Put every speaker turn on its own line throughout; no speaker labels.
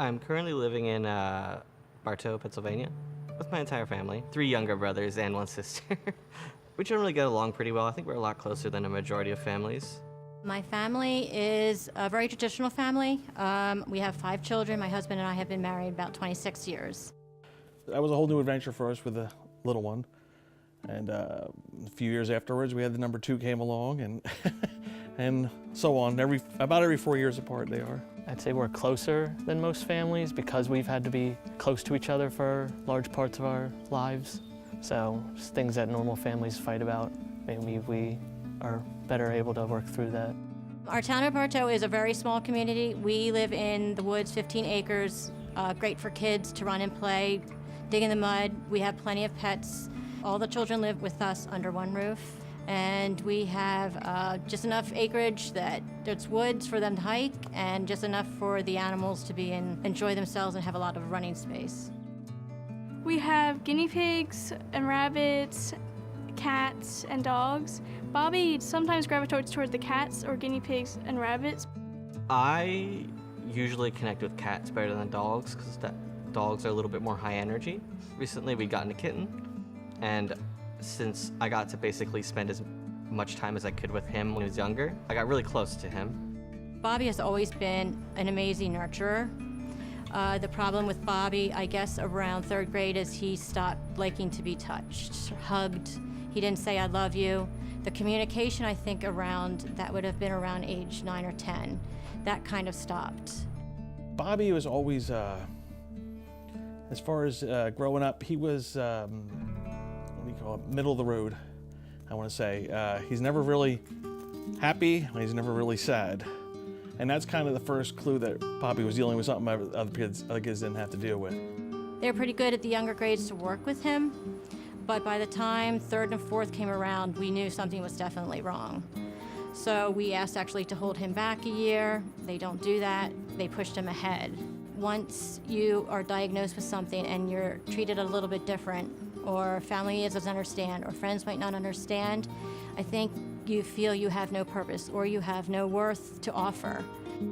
I'm currently living in Bartow, Pennsylvania, with my entire family. 3 younger brothers and 1 sister. We generally get along pretty well. I think we're a lot closer than a majority of families.
My family is a very traditional family. We have 5 children. My husband and I have been married about 26 years.
That was a whole new adventure for us with the little one. And a few years afterwards, we had the number 2 came along, and and so on. About every 4 years apart they are.
I'd say we're closer than most families because we've had to be close to each other for large parts of our lives. So just things that normal families fight about, maybe we are better able to work through that.
Our town of Bartow is a very small community. We live in the woods, 15 acres, great for kids to run and play, dig in the mud. We have plenty of pets. All the children live with us under one roof. And we have just enough acreage that there's woods for them to hike and just enough for the animals to be enjoy themselves and have a lot of running space.
We have guinea pigs and rabbits, cats and dogs. Bobby sometimes gravitates toward the cats or guinea pigs and rabbits.
I usually connect with cats better than dogs because dogs are a little bit more high energy. Recently we got a kitten, and since I got to basically spend as much time as I could with him when he was younger, I got really close to him.
Bobby has always been an amazing nurturer. The problem with Bobby, I guess around 3rd grade, is he stopped liking to be touched, hugged. He didn't say, "I love you." The communication, I think that would have been around age 9 or 10. That kind of stopped.
Bobby was always, as far as growing up, he was, what do you call it, middle of the road, I want to say. He's never really happy, he's never really sad. And that's kind of the first clue that Bobby was dealing with something other kids didn't have to deal with.
They were pretty good at the younger grades to work with him, but by the time 3rd and 4th came around, we knew something was definitely wrong. So we asked actually to hold him back a year. They don't do that. They pushed him ahead. Once you are diagnosed with something and you're treated a little bit different, or family doesn't understand, or friends might not understand, I think you feel you have no purpose or you have no worth to offer.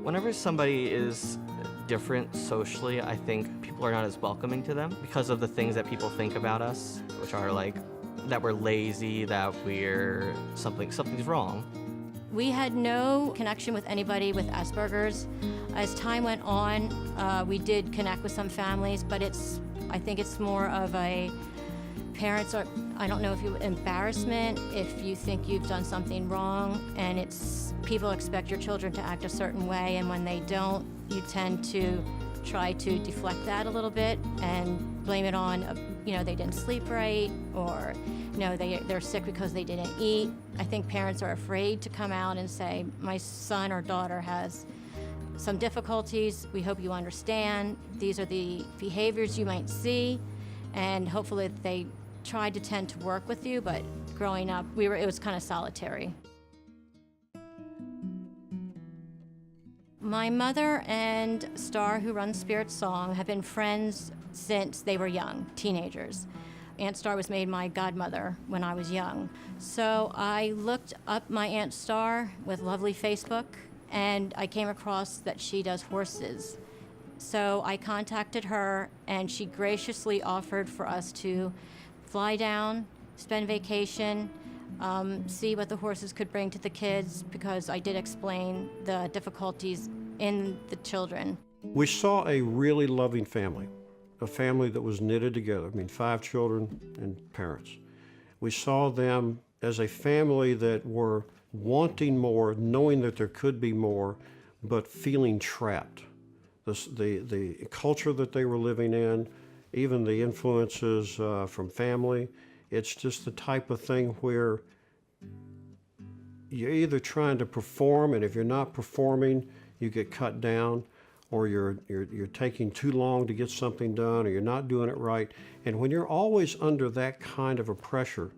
Whenever somebody is different socially, I think people are not as welcoming to them because of the things that people think about us, which are like that we're lazy, that we're something's wrong.
We had no connection with anybody with Asperger's. As time went on, we did connect with some families, but I think it's more of a parents are, I don't know if embarrassment, if you think you've done something wrong, and people expect your children to act a certain way, and when they don't, you tend to try to deflect that a little bit and blame it on, they didn't sleep right, or, they're sick because they didn't eat. I think parents are afraid to come out and say, my son or daughter has some difficulties. We hope you understand. These are the behaviors you might see, and hopefully they tried to tend to work with you, but growing up, it was kind of solitary. My mother and Star, who runs Spirit Song, have been friends since they were young, teenagers. Aunt Star was made my godmother when I was young. So I looked up my Aunt Star with lovely Facebook, and I came across that she does horses. So I contacted her, and she graciously offered for us to fly down, spend vacation, see what the horses could bring to the kids, because I did explain the difficulties in the children.
We saw a really loving family, a family that was knitted together. 5 children and parents. We saw them as a family that were wanting more, knowing that there could be more, but feeling trapped. The culture that they were living in, even the influences from family, it's just the type of thing where you're either trying to perform, and if you're not performing, you get cut down, or you're taking too long to get something done, or you're not doing it right. And when you're always under that kind of a pressure,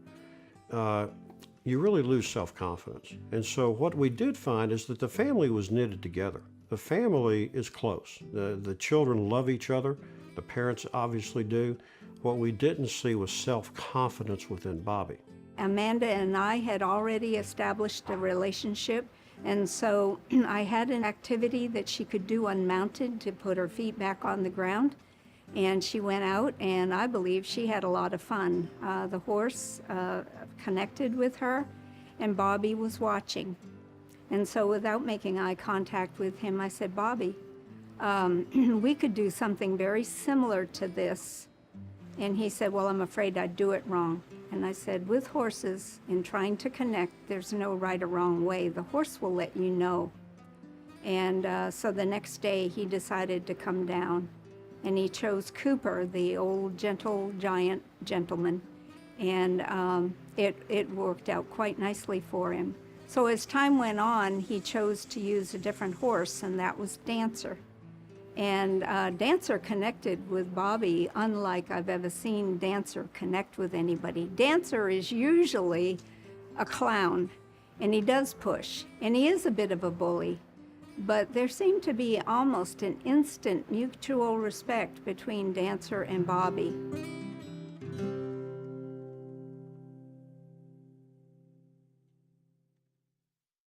you really lose self-confidence. And so what we did find is that the family was knitted together. The family is close. The children love each other. The parents obviously do. What we didn't see was self-confidence within Bobby.
Amanda and I had already established a relationship And so I had an activity that she could do unmounted to put her feet back on the ground. And she went out, and I believe she had a lot of fun. The horse connected with her, and Bobby was watching. And so without making eye contact with him, I said, Bobby, we could do something very similar to this. And he said, well, I'm afraid I'd do it wrong. And I said, with horses, in trying to connect, there's no right or wrong way. The horse will let you know. And so the next day, he decided to come down. And he chose Cooper, the old gentle giant gentleman. And it worked out quite nicely for him. So as time went on, he chose to use a different horse, and that was Dancer. And Dancer connected with Bobby unlike I've ever seen Dancer connect with anybody. Dancer is usually a clown, and he does push, and he is a bit of a bully. But there seemed to be almost an instant mutual respect between Dancer and Bobby.